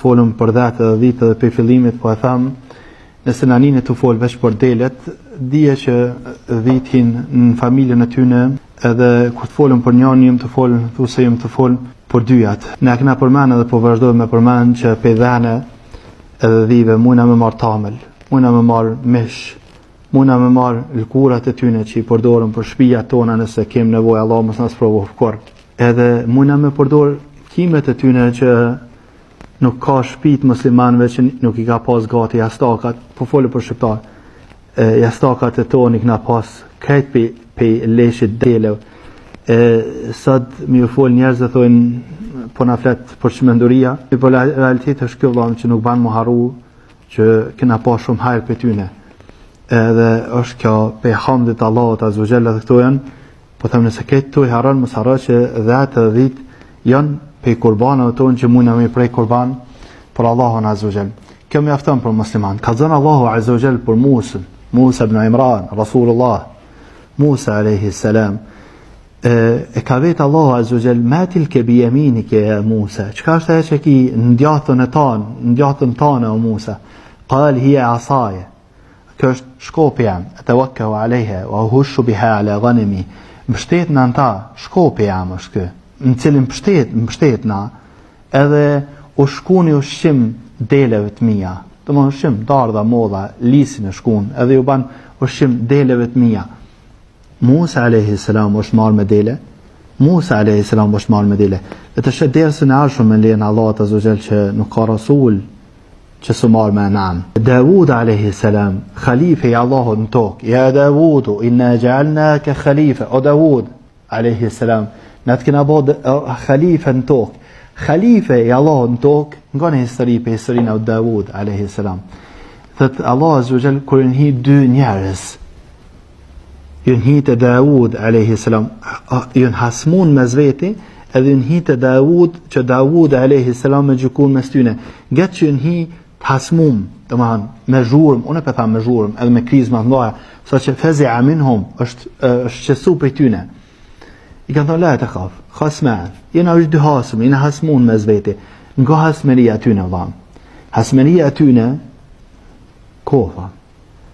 folëm për dhatë dhe dhitë dhe për fillimit, po e thamë, nëse në anine të folë veç për delet, dhije që dhithin në familjen e tyne, edhe kur të folëm për njën, jëmë të folë, thuse jëmë të folë për dyjat. Ne këna përmanë edhe po vazhdojmë me përmanë që pe dhane edhe dhive, mujna me marë tamel, mujna me marë mish, mujna me marë lkurat e tyne që i përdorëm për shpija tona nëse kemë nevojë, Allah mësë nësë provohë kur. Edhe mujna me përdorë kimet e tyne që nuk ka shpit muslimanëve që nuk i ka pas gati jastakat, po folë për shqiptar. Jastakat e tonë i kna pas krejt pe leshit delev. Sot mi u folë njerëz dhe thojnë po na flet për çmenduria, po realitet është kjo vëllai që nuk ban më harru që kena pas shumë hajër për tyne. Edhe është kjo pe hamdit Allahut azza wa jalla, këto janë, po them nëse këtë tu i harron mos harro që 10 janë pe kurbanëve tonë që mundna me prej kurban për Allahun azza wa jalla. Kjo mjafton për musliman. Ka thënë Allahu azza wa jalla për Musa ibn Imran, Rasulullah Musa alayhi salam. E ka vetë Allahu azza wa jalla, ma tilke bi yaminike ya Musa. Çka është ajo që ki ndjatën tonë o Musa? Qal hiya asaya. Kjo është shkopi jam, atawakkau alejha wa uhushu biha ala ghanami. Mbështet në anta, shkopi jam është kë, në cilin mbështet na, edhe u shkuni ushqim deleve të mia. Do më ushqim dardha, modha, lisin e shkun, edhe ju ban ushqim deleve të mia. Musa alayhi salam është marrë me dele. Musa alayhi salam është marrë me dele. Dhe të shë dersën e arshëm me lejen Allah azza wa jalla që nuk ka rasul që së marrë me nam. Dawud alayhi salam, khalife i Allahut në tokë. Ja Dawudu, inna ja'alnaka khalife. O Dawud alayhi salam, na të kena bë khalife në tokë. Khalife i Allahut në tokë, nga në histori për historinë e Dawud alayhi salam. Thot Allah azza wa jalla kur hi dy njerëz, hi të Dawud alayhi salam, hasmun me zveti, edhe hi të Dawud, që Dawud alayhi salam me gjykun mes tyne. Gjatë që hi hasmum, domethënë me zhurmë, unë e tham me zhurmë, edhe me krizë më të mëdha, saqë fazi'a minhum, është qesu për tyne. I kanë thënë la të khaf, khasman, jena është dy hasm, jena hasmun me zveti, nga hasmeria tyne vëllam. Hasmeria tyne kofa.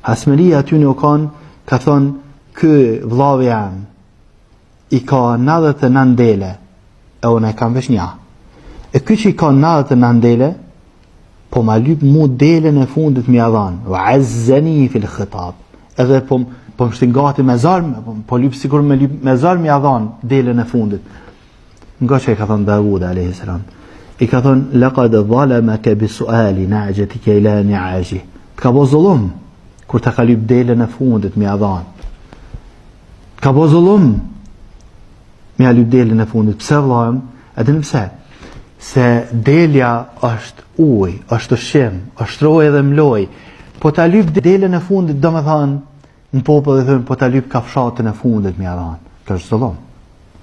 Hasmeria tyne u kanë, ka thonë ky vëllavi jam i ka 99 dele, e unë e kam veç një. E ky që i ka 99 dele, po ma lyp mu delen e fundit mi adhan, wa azzani fil khitab, edhe po më shtingati me zarmë, po lyp sikur me zarmë mi adhan delen e fundit. Nga që i ka thonë Dawud alayhi salam, i ka thonë laqad zalamaka bi su'ali na'jatika ila ni'aji. Të ka bo zullum kur të ka lyp delen e fundit mi adhan. Ka bo zullum mi a lyp delen e fundit. Pse vëllahem? Edhe në pse? Se delja është uj, është ushqim, është roj edhe mloj. Po ta lyp delen e fundit, do me thanë, në popull dhe thënë, po ta lyp kafshatën e fundit mi a dhanë. Kjo është zullum.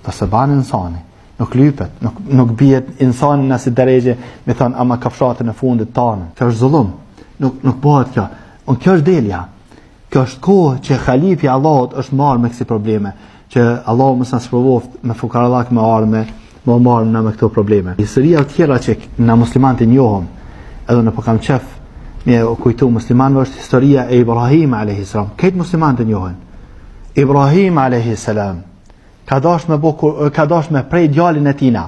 Ta se banë insani. Nuk lypet, nuk bjet insani nësi deregje me thanë, ama kafshatën e fundit tanë. Kjo është zullum. Nuk bëhet kjo. Unë kjo është delja. Kjo është kohë që khalifi Allahut është marrë me kësi probleme. Që Allahu mësë nësë provoft me fukarallak me arme, më marrë në me këto probleme. Historia tjera që në muslimanët i njohëm, edhe në po kam qef me kujtu muslimanëve, është historia e Ibrahim a.s. Këtë muslimanët i njohën. Ibrahim a.s. ka dash me prej djalin e tina,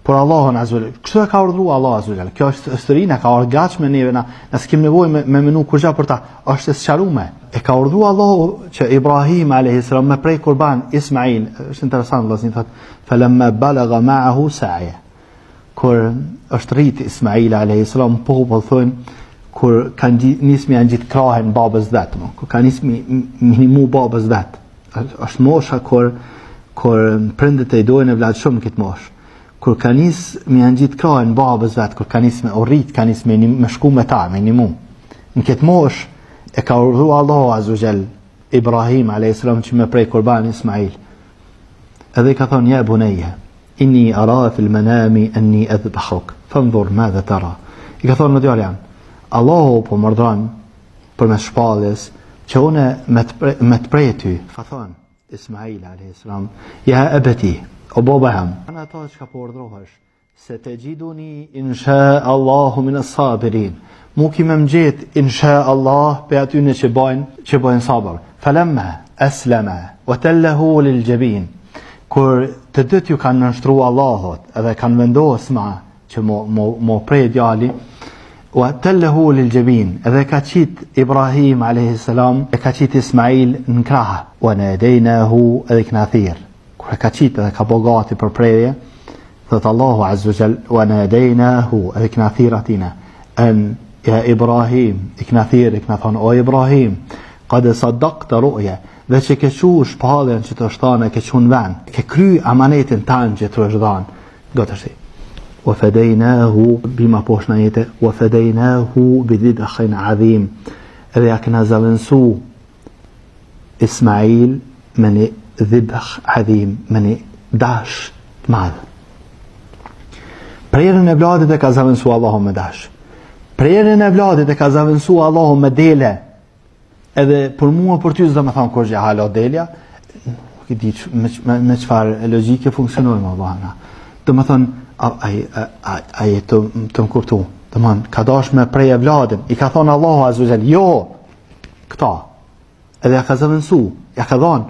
por Allahun azul. Kështu e ka urdhëruar Allah azul. Kjo është historina, ka orgatshme neve na s'kem nevojë me menu kurrë për ta, është e sqaruar. E ka urdhëruar Allahu që Ibrahim a.s. me prej kurban Ismail, është interesant vëllazë, thotë falamma balagha ma'ahu sa'ya. Kur është rrit Ismail a.s. popull thonë kur kanë nismi janë gjithë krahen babës vet, kur kanë nismi minimu babës vet. Është mosha kur prindet e dojnë e vlad shumë këtë moshë. Kur ka nis me janë gjithë krahen babës vet, kur ka nis me urrit, ka nis me shku me ta, me nimu. Në këtë moshë e ka urdhëruar Allahu azza wa jall Ibrahim a.s. që me prej kurban Ismail. Edhe ka thonë ja bunayya inni ara fil manami anni adbahuk fanzur madha tara. I ka thonë djalë jam, Allahu po më urdhron për mes shpalljes që unë me të prej ty. Ka thonë Ismail a.s. ja abati, o baba jam, ana ata që ka po urdhrohesh Satajiduni insha Allahu min as-sabirin. Mu ki më gjet insha Allah pe aty në që bojnë sabër. Falamma aslama wa tallahu lil jabin. Kur të dytë ju kanë nënshtruar Allahut edhe kanë vendosur ma që mo prej djali, wa tallahu lil jabin, edhe ka qit Ibrahim alayhi salam e ka qit Ismail në krah, wa nadaynahu edhe knathir. Kur ka qit edhe ka bogati për prerje, thot Allahu azza wa jall, wa nadaynahu edhe knathir atina an ya Ibrahim, iknathir iknathon o Ibrahim, qad saddaqta ru'ya, dhe që ke qu shpallën që të shtane, ke qu në vend, ke kry amanetin tanë që të është dhanë, gëtështi. Wa fedejnahu, bima poshna jetë, wa fedejnahu bidhidakhin adhim, edhe ja këna zavënsu Ismail me një dhidakh adhim, me një dash të madhë. Prerën e vladit e ka zavënsu Allahu me dash. Prerën e vladit e ka zavënsu Allahu me dele, edhe për mua për ty s'do më thonë kur gjë halo delja, nuk e di me çfarë logjike funksionojmë Allahna. Do më thonë ai të më kuptu. Do më thonë ka dash me preje vladin, i ka thonë Allahu azza wa jall, jo këta. Edhe ja ka zëvendësu, ja ka dhënë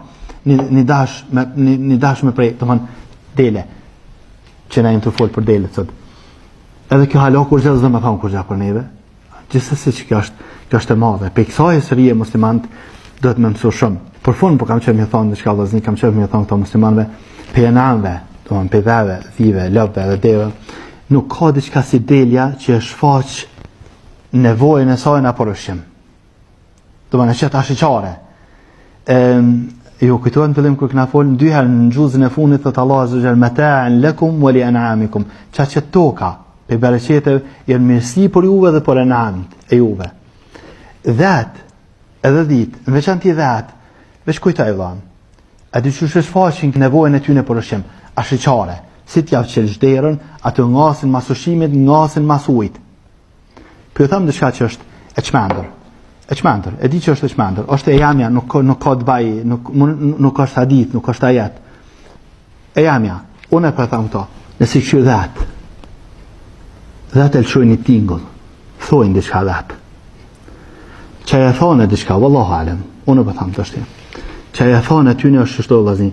një dash me preje, do më thonë dele që na jemi të fol për dele sot. Edhe kjo halo kur gjë s'do më thonë kur gjë për neve. Gjithsesi që kjo është e madhe. Pe kësaj historie muslimant duhet me mësu shumë. Për fund po kam qenë më thonë diçka vllazni, kam qenë më thonë këto muslimanëve, pe enanve, domthon pe dhave, thive, lopëve dhe deve, nuk ka diçka si delja që e shfaq nevojën e saj në poroshem. Domthon është ashiqare. Ju kujtohet në fillim kur kena folën dy herë në xhuzën e fundit thot Allahu azza wa jall mata'an lakum wa li an'amikum. Çka toka pe bereqete janë mirësi për juve dhe për enamit e juve. Dhat, edhe dit, në veçanti dhat, veç kujtaj dhan. A dy që shfaqin nevojën e tyne për ushqim, ashiqare, si t'javë qelë zhderën, atë ngasin mas ushqimit, ngasin mas ujt. Për ju thëmë dëshka që është e qmendër, e di që është e qmendër, është e jamja, nuk ka të baj, nuk është hadith, nuk është ajet. E jamja, unë e për thëmë to, nësi këshu dhat e lëshojnë i tingull, thojnë dëshka dhat. Që e thonë e dishka, wallahu alem, unë për thamë të është. Që e thonë e tyne është shështo vëzni.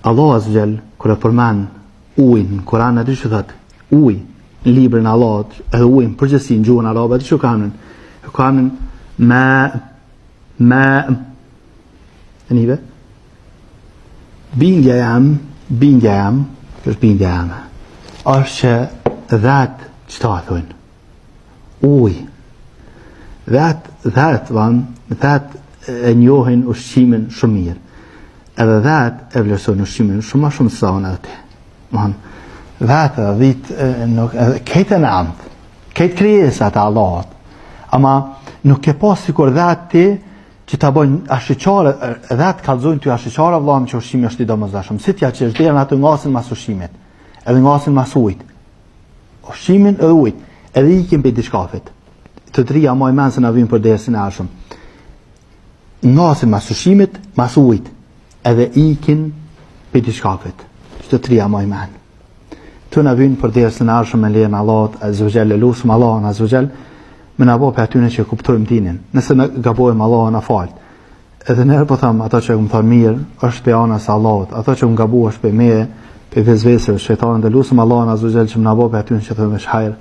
Allah azza wa jall, kër e përmen ujnë, në Koran e di që thëtë, uj, në librin Allah, edhe ujnë, përgjësi në gjuhën arabe, di që kanën, e nive, bindja jam, kështë bindja jam, është që dhatë, që ta thonë, uj, That e njohin ushqimin shumë mirë. Edhe that e vlerësojnë ushqimin shumë më shumë se sa unë atë. That e dhit këtë në amtë, këtë krijesat e Allahut. Ama nuk e pas sikur that ti që ta bojnë ashiqare, that kallzojnë ty ashiqare vëllam që ushqimi është i domosdoshëm. Si t'ja që është atë ngasin mas ushqimit, edhe ngasin mas ujit. Ushqimin edhe ujit, edhe ikin për diçkafit. Të trija moj menë se në vinë për dersin e arshëm. Ngasin mas ushimit, mas ujt, edhe ikin për të shkafit. Që të trija moj menë. Të në vinë për dersin e arshëm me lejën Allah, azvëgjel, e lusëm Allah, azvëgjel, me në bo për atyne që kuptojmë dinin. Nëse në gabojmë Allah në falët. Edhe nërë po thamë, ato që këmë thonë mirë, është për anës Allahot. Ato që këmë gabu është për me, për vezvesër, shëjtarën dhe lusëm Allah, azvëgjel, që më në bo për atyne që të me shhajrë.